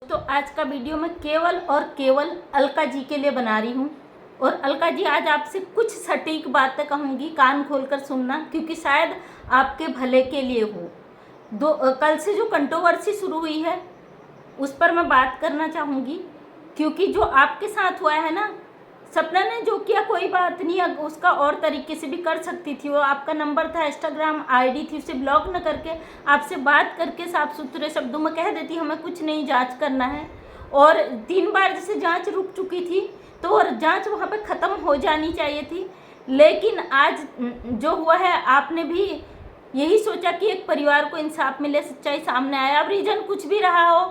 तो आज का वीडियो मैं केवल और केवल अलका जी के लिए बना रही हूँ। और अलका जी, आज आपसे कुछ सटीक बातें कहूँगी, कान खोलकर सुनना, क्योंकि शायद आपके भले के लिए हो। कल से जो कंट्रोवर्सी शुरू हुई है उस पर मैं बात करना चाहूँगी, क्योंकि जो आपके साथ हुआ है ना, सपना ने जो किया कोई बात नहीं, उसका और तरीके से भी कर सकती थी। वो आपका नंबर था, इंस्टाग्राम आईडी थी, उसे ब्लॉक न करके आपसे बात करके साफ सुथरे शब्दों में कह देती हमें कुछ नहीं, जांच करना है। और 3 बार जैसे जांच रुक चुकी थी तो और जांच वहाँ पे ख़त्म हो जानी चाहिए थी। लेकिन आज जो हुआ है, आपने भी यही सोचा कि एक परिवार को इंसाफ मिले, सच्चाई सामने आए। अब रीज़न कुछ भी रहा हो,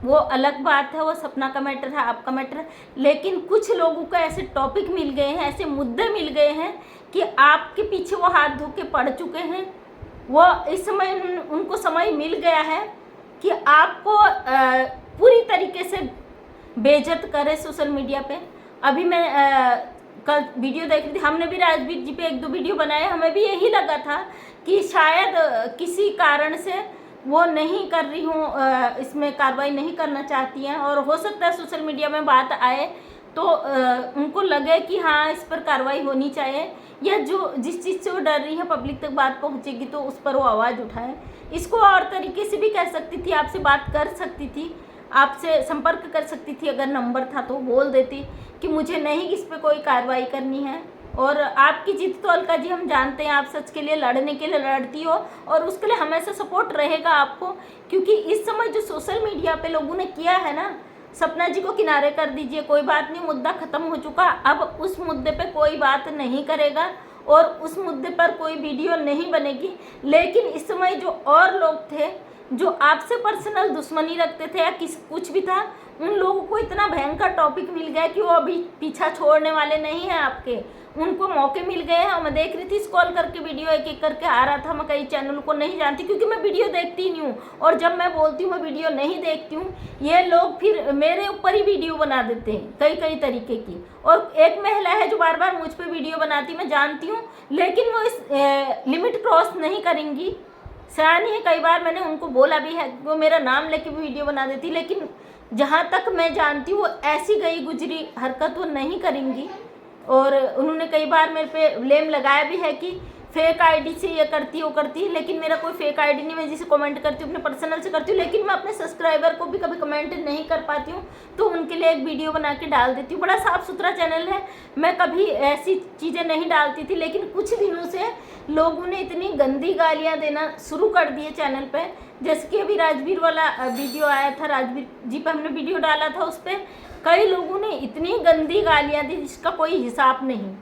वो अलग बात है, वो सपना का मैटर है, आपका मैटर है। लेकिन कुछ लोगों को ऐसे टॉपिक मिल गए हैं, ऐसे मुद्दे मिल गए हैं कि आपके पीछे वो हाथ धो के पड़ चुके हैं। वो इस समय उनको समय मिल गया है कि आपको पूरी तरीके से बेइज्जत करे सोशल मीडिया पे। अभी मैं कल वीडियो देख रही थी, हमने भी राजवीर जी पे 1-2 वीडियो बनाए। हमें भी यही लगा था कि शायद किसी कारण से वो नहीं कर रही हूँ, इसमें कार्रवाई नहीं करना चाहती हैं, और हो सकता है सोशल मीडिया में बात आए तो उनको लगे कि हाँ, इस पर कार्रवाई होनी चाहिए, या जो जिस चीज़ से वो डर रही है पब्लिक तक बात पहुँचेगी तो उस पर वो आवाज़ उठाए। इसको और तरीके से भी कह सकती थी, आपसे बात कर सकती थी, आपसे संपर्क कर सकती थी। अगर नंबर था तो बोल देती कि मुझे नहीं इस पर कोई कार्रवाई करनी है। और आपकी जीत तो अलका जी हम जानते हैं, आप सच के लिए लड़ने के लिए लड़ती हो, और उसके लिए हमेशा सपोर्ट रहेगा आपको। क्योंकि इस समय जो सोशल मीडिया पे लोगों ने किया है ना, सपना जी को किनारे कर दीजिए, कोई बात नहीं, मुद्दा ख़त्म हो चुका। अब उस मुद्दे पे कोई बात नहीं करेगा और उस मुद्दे पर कोई वीडियो नहीं बनेगी। लेकिन इस समय जो और लोग थे जो आपसे पर्सनल दुश्मनी रखते थे या कुछ भी था, उन लोगों को इतना भयंकर टॉपिक मिल गया कि वो अभी पीछा छोड़ने वाले नहीं हैं आपके। उनको मौके मिल गए हैं। मैं देख रही थी, स्क्रॉल करके वीडियो एक एक करके आ रहा था। मैं कई चैनल को नहीं जानती क्योंकि मैं वीडियो देखती नहीं हूँ, और जब मैं बोलती हूँ मैं वीडियो नहीं देखती हूँ, ये लोग फिर मेरे ऊपर ही वीडियो बना देते हैं कई कई तरीके की। और एक महिला है जो बार बार मुझ पर वीडियो बनाती, मैं जानती हूँ, लेकिन वो इस लिमिट क्रॉस नहीं करेंगी। सयानी है, कई बार मैंने उनको बोला भी है, वो मेरा नाम लेके भी वीडियो बना देती, लेकिन जहाँ तक मैं जानती हूँ वो ऐसी गई गुजरी हरकत वो नहीं करेंगी। और उन्होंने कई बार मेरे पे ब्लेम लगाया भी है कि फेक आईडी से ये करती वो करती है, लेकिन मेरा कोई फेक आईडी नहीं। मैं जिसे कमेंट करती हूँ अपने पर्सनल से करती हूँ, लेकिन मैं अपने सब्सक्राइबर को भी कभी कमेंट नहीं कर पाती हूँ, तो उनके लिए एक वीडियो बना के डाल देती हूँ। बड़ा साफ़ सुथरा चैनल है, मैं कभी ऐसी चीज़ें नहीं डालती थी, लेकिन कुछ दिनों से लोगों ने इतनी गंदी गालियाँ देना शुरू कर दिए चैनल पर। जैसे कि अभी राजवीर वाला वीडियो आया था, राजवीर जी पर हमने वीडियो डाला था, उस पर कई लोगों ने इतनी गंदी गालियाँ दी जिसका कोई हिसाब नहीं।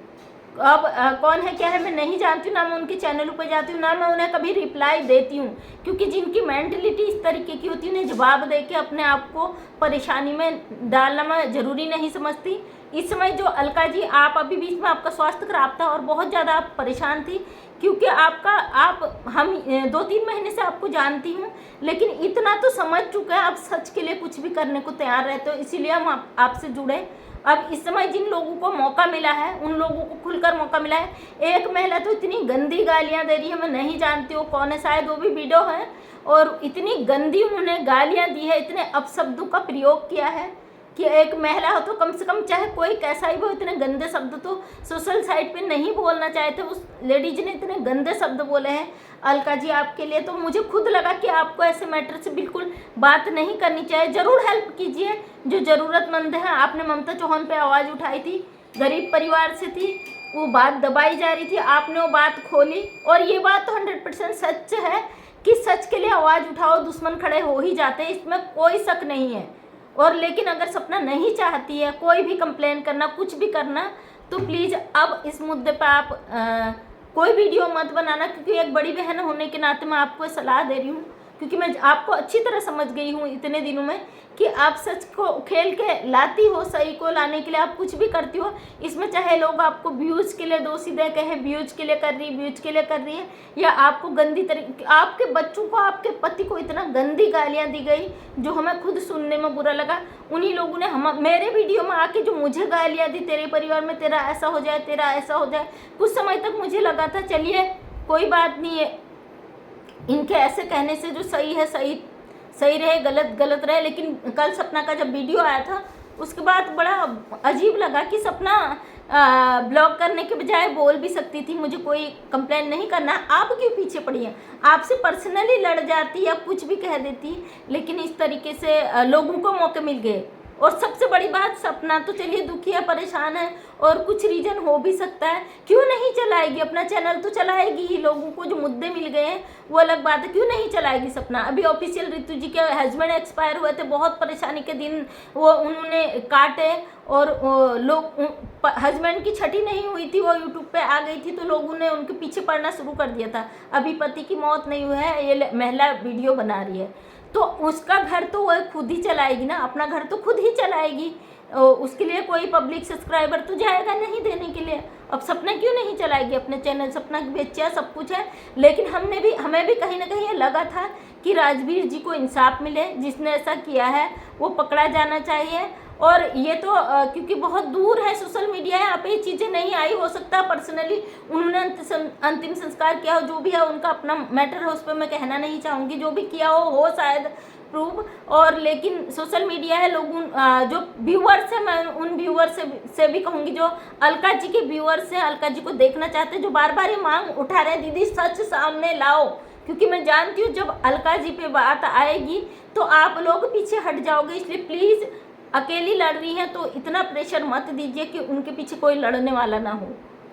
अब कौन है क्या है मैं नहीं जानती हूँ, ना मैं उनके चैनलों पर जाती हूँ, ना मैं उन्हें कभी रिप्लाई देती हूँ, क्योंकि जिनकी मेंटलिटी इस तरीके की होती है उन्हें जवाब दे के अपने आप को परेशानी में डालना मैं ज़रूरी नहीं समझती। इस समय जो अलका जी, आप अभी बीच में आपका स्वास्थ्य खराब था और बहुत ज़्यादा आप परेशान थी, क्योंकि हम 2-3 महीने से आपको जानती हूँ, लेकिन इतना तो समझ चुके हैं आप सच के लिए कुछ भी करने को तैयार रहते हो, इसीलिए हम आपसे जुड़े। अब इस समय जिन लोगों को मौका मिला है, उन लोगों को खुलकर मौका मिला है। एक महिला तो इतनी गंदी गालियाँ दे रही है, मैं नहीं जानती हूँ कौन है, शायद वो भी वीडियो है, और इतनी गंदी उन्होंने गालियाँ दी है, इतने अपशब्दों का प्रयोग किया है कि एक महिला हो तो कम से कम, चाहे कोई कैसा ही हो, इतने गंदे शब्द तो सोशल साइट पे नहीं बोलना चाहे थे। उस लेडीज ने इतने गंदे शब्द बोले हैं अलका जी आपके लिए, तो मुझे खुद लगा कि आपको ऐसे मैटर से बिल्कुल बात नहीं करनी चाहिए। ज़रूर हेल्प कीजिए जो ज़रूरतमंद है। आपने ममता चौहान पे आवाज़ उठाई थी, गरीब परिवार से थी, वो बात दबाई जा रही थी, आपने वो बात खोली। और ये बात तो 100% सच है कि सच के लिए आवाज़ उठाओ, दुश्मन खड़े हो ही जाते हैं, इसमें कोई शक नहीं है। और लेकिन अगर सपना नहीं चाहती है कोई भी कंप्लेन करना, कुछ भी करना, तो प्लीज़ अब इस मुद्दे पर आप कोई वीडियो मत बनाना, क्योंकि एक बड़ी बहन होने के नाते मैं आपको सलाह दे रही हूँ, क्योंकि मैं आपको अच्छी तरह समझ गई हूँ इतने दिनों में कि आप सच को खेल के लाती हो, सही को लाने के लिए आप कुछ भी करती हो। इसमें चाहे लोग आपको व्यूज़ के लिए दोषी दे, कहे व्यूज़ के लिए कर रही, व्यूज़ के लिए कर रही है, या आपको गंदी तरीके, आपके बच्चों को, आपके पति को इतना गंदी गालियाँ दी गई जो हमें खुद सुनने में बुरा लगा। उन्हीं लोगों ने मेरे वीडियो में आके जो मुझे गालियाँ दी, तेरे परिवार में तेरा ऐसा हो जाए, तेरा ऐसा हो जाए। कुछ समय तक मुझे लगा था चलिए कोई बात नहीं है, इनके ऐसे कहने से जो सही है सही सही रहे गलत गलत रहे। लेकिन कल सपना का जब वीडियो आया था उसके बाद बड़ा अजीब लगा कि सपना ब्लॉक करने के बजाय बोल भी सकती थी, मुझे कोई कंप्लेन नहीं करना, आप क्यों पीछे पड़ी हैं, आपसे पर्सनली लड़ जाती या कुछ भी कह देती। लेकिन इस तरीके से लोगों को मौके मिल गए। और सबसे बड़ी बात, सपना तो चलिए दुखी है, परेशान है, और कुछ रीज़न हो भी सकता है, क्यों नहीं चलाएगी अपना चैनल, तो चलाएगी ही। लोगों को जो मुद्दे मिल गए हैं वो अलग बात है, क्यों नहीं चलाएगी सपना। अभी ऑफिशियल ऋतु जी के हस्बैंड एक्सपायर हुए थे, बहुत परेशानी के दिन वो उन्होंने काटे, और लोग हस्बैंड की छठी नहीं हुई थी, वो यूट्यूब पे आ गई थी, तो लोगों ने उनके पीछे पड़ना शुरू कर दिया था। अभी पति की मौत नहीं हुई है, ये महिला वीडियो बना रही है, तो उसका घर तो वह खुद ही चलाएगी ना, अपना घर तो खुद ही चलाएगी। उसके लिए कोई पब्लिक सब्सक्राइबर तो जाएगा नहीं देने के लिए। अब सपना क्यों नहीं चलाएगी अपने चैनल, सपना की बच्चा सब कुछ है। लेकिन हमें भी कहीं ना कहीं ये लगा था कि राजवीर जी को इंसाफ मिले, जिसने ऐसा किया है वो पकड़ा जाना चाहिए। और ये तो क्योंकि बहुत दूर है, सोशल मीडिया है, यहाँ पे ये चीज़ें नहीं आई, हो सकता है पर्सनली उन्होंने अंतिम संस्कार किया हो, जो भी है उनका अपना मैटर है, उस पर मैं कहना नहीं चाहूँगी, जो भी किया हो शायद प्रूव। और लेकिन सोशल मीडिया है, लोगों जो व्यूअर्स हैं, मैं उन व्यूअर्स से भी कहूँगी, जो अलका जी के व्यूअर्स हैं, अलका जी को देखना चाहते हैं, जो बार बार ये मांग उठा रहे हैं, दीदी सच सामने लाओ, क्योंकि मैं जानती हूँ जब अलका जी पे बात आएगी तो आप लोग पीछे हट जाओगे। इसलिए प्लीज़, अकेली लड़ रही हैं तो इतना प्रेशर मत दीजिए कि उनके पीछे कोई लड़ने वाला ना हो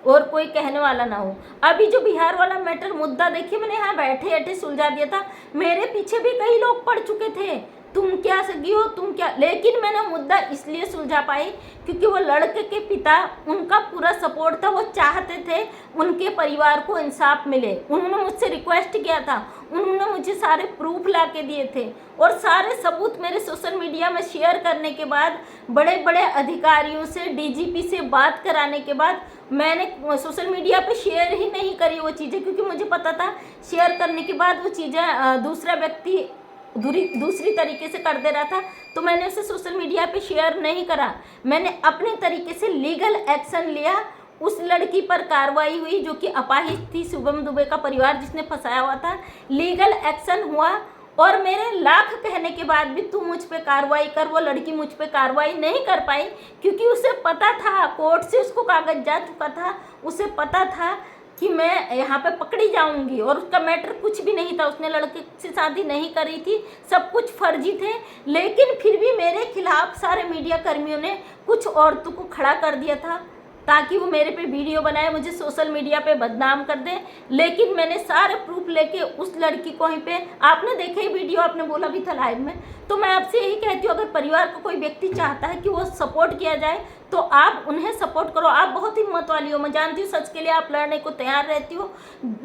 और कोई कहने वाला ना हो। अभी जो बिहार वाला मैटर मुद्दा देखिए, मैंने यहाँ बैठे बैठे सुलझा दिया था, मेरे पीछे भी कई लोग पड़ चुके थे, तुम क्या सगी हो, तुम क्या, लेकिन मैंने मुद्दा इसलिए सुलझा पाई क्योंकि वो लड़के के पिता, उनका पूरा सपोर्ट था, वो चाहते थे उनके परिवार को इंसाफ मिले। उन्होंने मुझसे रिक्वेस्ट किया था, उन्होंने मुझे सारे प्रूफ ला के दिए थे, और सारे सबूत मेरे सोशल मीडिया में शेयर करने के बाद, बड़े बड़े अधिकारियों से, डीजीपी से बात कराने के बाद, मैंने सोशल मीडिया पे शेयर ही नहीं करी वो चीज़ें, क्योंकि मुझे पता था शेयर करने के बाद वो चीज़ें दूसरा व्यक्ति दूसरी तरीके से कर दे रहा था, तो मैंने उसे सोशल मीडिया पे शेयर नहीं करा। मैंने अपने तरीके से लीगल एक्शन लिया, उस लड़की पर कार्रवाई हुई जो कि अपाहिज थी, शुभम दुबे का परिवार जिसने फंसाया हुआ था, लीगल एक्शन हुआ। और मेरे लाख कहने के बाद भी तू मुझ पे कार्रवाई कर, वो लड़की मुझ पे कार्रवाई नहीं कर पाई, क्योंकि उसे पता था, कोर्ट से उसको कागज जा चुका था, उसे पता था कि मैं यहाँ पे पकड़ी जाऊंगी, और उसका मैटर कुछ भी नहीं था, उसने लड़के से शादी नहीं करी थी, सब कुछ फर्जी थे। लेकिन फिर भी मेरे खिलाफ सारे मीडिया कर्मियों ने कुछ औरतों को खड़ा कर दिया था ताकि वो मेरे पे वीडियो बनाए, मुझे सोशल मीडिया पे बदनाम कर दे। लेकिन मैंने सारे प्रूफ लेके उस लड़की को वहीं पे, आपने देखे ही वीडियो, आपने बोला भी था लाइव में, तो मैं आपसे यही कहती हूँ, अगर परिवार को कोई व्यक्ति चाहता है कि वो सपोर्ट किया जाए तो आप उन्हें सपोर्ट करो। आप बहुत हिम्मत वाली हो, मैं जानती हूँ, सच के लिए आप लड़ने को तैयार रहती हो,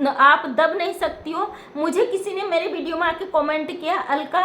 आप दब नहीं सकती हो। मुझे किसी ने मेरे वीडियो में आके कमेंट किया, अलका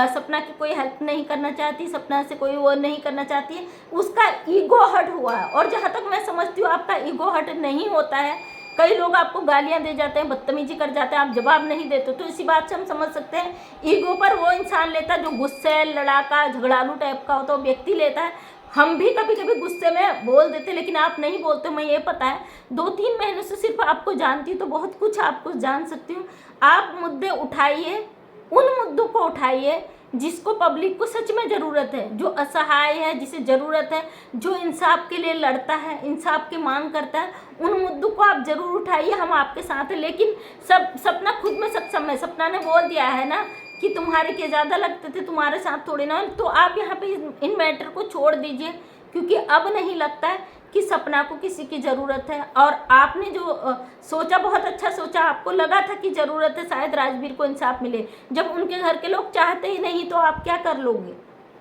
सपना की कोई हेल्प नहीं करना चाहती, सपना से कोई वो नहीं करना चाहती है, उसका ईगो हर्ट हुआ है। और जहाँ तक मैं समझती हूँ आपका ईगो हर्ट नहीं होता है, कई लोग आपको गालियां दे जाते हैं, बदतमीजी कर जाते हैं, आप जवाब नहीं देते, तो इसी बात से हम समझ सकते हैं ईगो पर वो इंसान लेता है जो गुस्से, लड़ाका, झगड़ालू टाइप का होता है, व्यक्ति लेता है। हम भी कभी कभी गुस्से में बोल देते, लेकिन आप नहीं बोलते, मैं ये पता है। 2-3 महीनों से सिर्फ आपको जानती हूँ तो बहुत कुछ आपको जान सकती हूँ। आप मुद्दे उठाइए, उन मुद्दों को उठाइए जिसको पब्लिक को सच में ज़रूरत है, जो असहाय है, जिसे ज़रूरत है, जो इंसाफ के लिए लड़ता है, इंसाफ की मांग करता है, उन मुद्दों को आप ज़रूर उठाइए, हम आपके साथ हैं। लेकिन सपना खुद में सक्षम है, सपना ने बोल दिया है ना कि तुम्हारे के ज़्यादा लगते थे, तुम्हारे साथ थोड़े ना, तो आप यहाँ पे इन मैटर को छोड़ दीजिए, क्योंकि अब नहीं लगता है कि सपना को किसी की ज़रूरत है। और आपने जो सोचा, बहुत अच्छा सोचा, आपको लगा था कि ज़रूरत है शायद राजवीर को इंसाफ मिले, जब उनके घर के लोग चाहते ही नहीं तो आप क्या कर लोगे।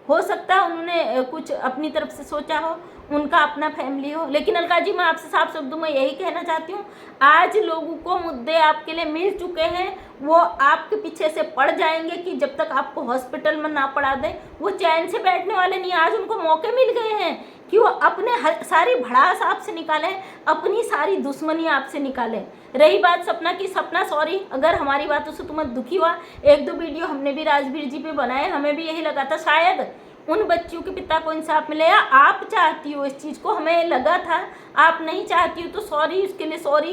हो सकता है उन्होंने कुछ अपनी तरफ से सोचा हो, उनका अपना फैमिली हो। लेकिन अलका जी, मैं आपसे साफ शब्दों में यही कहना चाहती हूँ, आज लोगों को मुद्दे आपके लिए मिल चुके हैं, वो आपके पीछे से पड़ जाएंगे कि जब तक आपको हॉस्पिटल में ना पड़ा दे, वो चैन से बैठने वाले नहीं। आज उनको मौके मिल गए हैं कि वो अपने सारी भड़ास आपसे निकालें, अपनी सारी दुश्मनी आपसे निकालें। रही बात सपना की, सपना सॉरी अगर हमारी बातों से तुम्हें दुखी हुआ, 1-2 वीडियो हमने भी राजवीर जी पे बनाए, हमें भी यही लगा था शायद उन बच्चियों के पिता को इंसाफ मिले, या आप चाहती हो इस चीज़ को, हमें लगा था। आप नहीं चाहती हो तो सॉरी, उसके लिए सॉरी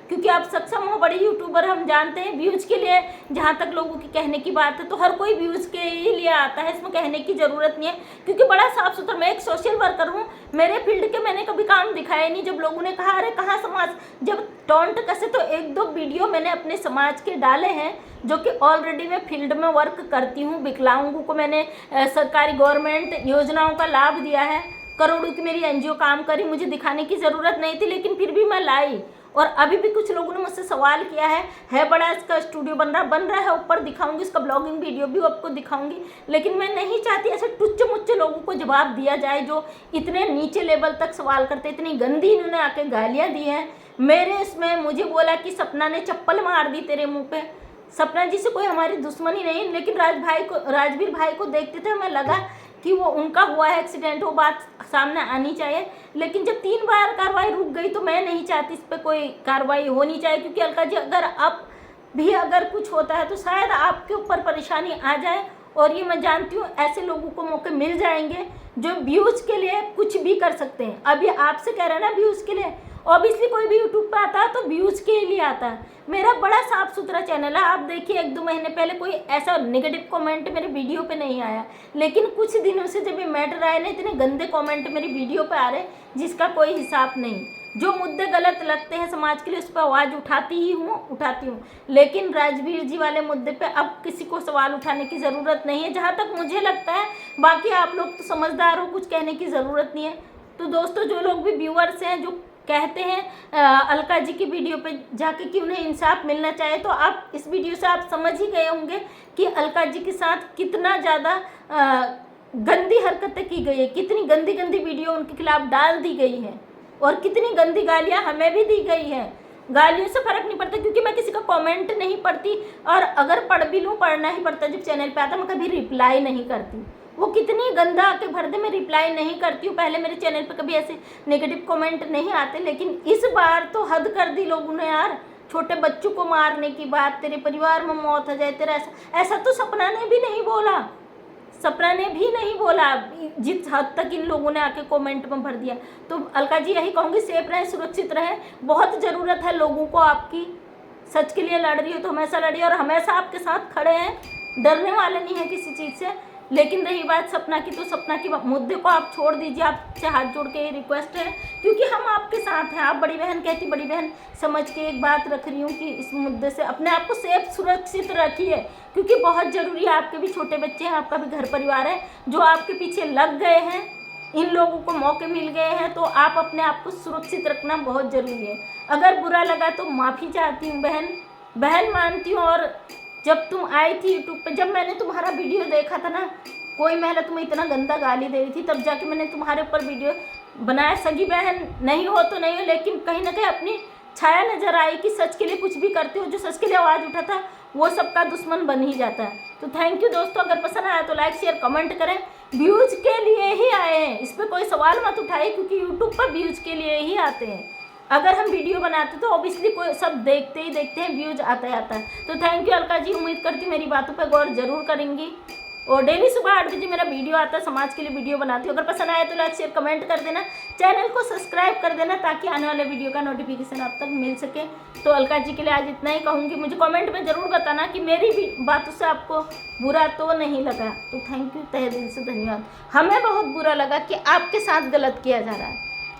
क्योंकि आप सक्षम हो, बड़ी यूट्यूबर हम जानते हैं। व्यूज़ के लिए जहाँ तक लोगों की कहने की बात है तो हर कोई व्यूज़ के ही लिए आता है, इसमें कहने की ज़रूरत नहीं है। क्योंकि बड़ा साफ सुथरा, मैं एक सोशल वर्कर हूँ, मेरे फील्ड के मैंने कभी काम दिखाया नहीं। जब लोगों ने कहा अरे कहाँ समाज, जब टॉन्ट कसे, तो 1-2 वीडियो मैंने अपने समाज के डाले हैं, जो कि ऑलरेडी मैं फील्ड में वर्क करती हूँ। विकलांगों को मैंने सरकारी गवर्नमेंट योजनाओं का लाभ दिया है, करोड़ों की मेरी एनजीओ काम करी, मुझे दिखाने की ज़रूरत नहीं थी, लेकिन फिर भी मैं लाई। और अभी भी कुछ लोगों ने मुझसे सवाल किया है बड़ा इसका स्टूडियो बन रहा है, ऊपर दिखाऊंगी, इसका ब्लॉगिंग वीडियो भी आपको दिखाऊंगी। लेकिन मैं नहीं चाहती ऐसे टुच्चे मुच्चे लोगों को जवाब दिया जाए जो इतने नीचे लेवल तक सवाल करते। इतनी गंदी इन्होंने आके गालियाँ दी हैं मेरे इसमें। मुझे बोला कि सपना ने चप्पल मार दी तेरे मुँह पे। सपना जी से कोई हमारी दुश्मनी नहीं, लेकिन राजवीर भाई को देखते थे, हमें लगा कि वो उनका हुआ है एक्सीडेंट, वो बात सामने आनी चाहिए। लेकिन जब 3 बार कार्रवाई रुक गई तो मैं नहीं चाहती इस पर कोई कार्रवाई होनी चाहिए, क्योंकि अलका जी अगर अब भी अगर कुछ होता है तो शायद आपके ऊपर परेशानी आ जाए। और ये मैं जानती हूँ ऐसे लोगों को मौके मिल जाएंगे जो व्यूज़ के लिए कुछ भी कर सकते हैं। अब ये आपसे कह रहे हैं ना व्यूज़ के लिए, ऑब्वियसली कोई भी यूट्यूब पे आता है तो व्यूज़ के लिए आता है। मेरा बड़ा साफ सुथरा चैनल है, आप देखिए 1-2 महीने पहले कोई ऐसा नेगेटिव कमेंट मेरे वीडियो पे नहीं आया। लेकिन कुछ दिनों से जब ये मैटर आए ना, इतने गंदे कमेंट मेरी वीडियो पे आ रहे जिसका कोई हिसाब नहीं। जो मुद्दे गलत लगते हैं समाज के लिए उस पर आवाज़ उठाती हूँ। लेकिन राजवीर जी वाले मुद्दे पे अब किसी को सवाल उठाने की ज़रूरत नहीं है, जहाँ तक मुझे लगता है। बाकी आप लोग तो समझदार हो, कुछ कहने की ज़रूरत नहीं है। तो दोस्तों, जो लोग भी व्यूअर्स हैं जो कहते हैं अलका जी की वीडियो पे जाके कि उन्हें इंसाफ मिलना चाहिए, तो आप इस वीडियो से आप समझ ही गए होंगे कि अलका जी के साथ कितना ज़्यादा गंदी हरकतें की गई है, कितनी गंदी गंदी वीडियो उनके खिलाफ डाल दी गई है और कितनी गंदी गालियाँ हमें भी दी गई है। गालियों से फ़र्क नहीं पड़ता, क्योंकि मैं किसी का कमेंट नहीं पढ़ती, और अगर पढ़ भी लूँ, पढ़ना ही पड़ता जब चैनल पे आता, मैं कभी रिप्लाई नहीं करती। वो कितनी गंदा आके भर दे, मैं रिप्लाई नहीं करती हूँ। पहले मेरे चैनल पे कभी ऐसे नेगेटिव कमेंट नहीं आते, लेकिन इस बार तो हद कर दी लोगों ने यार। छोटे बच्चों को मारने की बात, तेरे परिवार में मौत हो जाए तेरा, ऐसा तो सपना ने भी नहीं बोला। सपना ने भी नहीं बोला, जिस हद तक इन लोगों ने आके कमेंट में भर दिया। तो अलका जी यही कहूँगी, सेफ रहें, सुरक्षित रहें। बहुत ज़रूरत है लोगों को आपकी। सच के लिए लड़ रही हो तो हमेशा लड़िए, और हमेशा आपके साथ खड़े हैं, डरने वाले नहीं हैं किसी चीज़ से। लेकिन रही बात सपना की, तो सपना की मुद्दे को आप छोड़ दीजिए। आपसे हाथ जोड़ के ये रिक्वेस्ट है, क्योंकि हम आपके साथ हैं। आप बड़ी बहन कहती, बड़ी बहन समझ के एक बात रख रही हूँ कि इस मुद्दे से अपने आप को सेफ सुरक्षित रखिए, क्योंकि बहुत ज़रूरी है। आपके भी छोटे बच्चे हैं, आपका भी घर परिवार है जो आपके पीछे लग गए हैं। इन लोगों को मौके मिल गए हैं, तो आप अपने आप को सुरक्षित रखना बहुत ज़रूरी है। अगर बुरा लगा तो माफ़ी चाहती हूँ बहन मानती हूँ। और जब तुम आई थी यूट्यूब पे, जब मैंने तुम्हारा वीडियो देखा था ना, कोई महिला तुम्हें इतना गंदा गाली दे रही थी, तब जाके मैंने तुम्हारे ऊपर वीडियो बनाया। सगी बहन नहीं हो तो नहीं हो, लेकिन कहीं ना कहीं अपनी छाया नजर आई कि सच के लिए कुछ भी करते हो। जो सच के लिए आवाज़ उठाता वो सबका दुश्मन बन ही जाता है। तो थैंक यू दोस्तों, अगर पसंद आया तो लाइक शेयर कमेंट करें। व्यूज़ के लिए ही आए हैं, इस पर कोई सवाल मत उठाइए, क्योंकि यूट्यूब पर व्यूज़ के लिए ही आते हैं। अगर हम वीडियो बनाते तो ऑब्वियसली कोई सब देखते हैं, व्यूज आता है। तो थैंक यू अलका जी, उम्मीद करती हूँ मेरी बातों पर गौर जरूर करेंगी। और डेली सुबह 8 बजे मेरा वीडियो आता है, समाज के लिए वीडियो बनाती हूँ। अगर पसंद आए तो लाइक शेयर कमेंट कर देना, चैनल को सब्सक्राइब कर देना, ताकि आने वाले वीडियो का नोटिफिकेशन आप तक मिल सके। तो अलका जी के लिए आज इतना ही कहूँगी। मुझे कमेंट में ज़रूर बताना कि मेरी भी बातों से आपको बुरा तो नहीं लगा। तो थैंक यू, तहे दिल से धन्यवाद। हमें बहुत बुरा लगा कि आपके साथ गलत किया जा रहा है।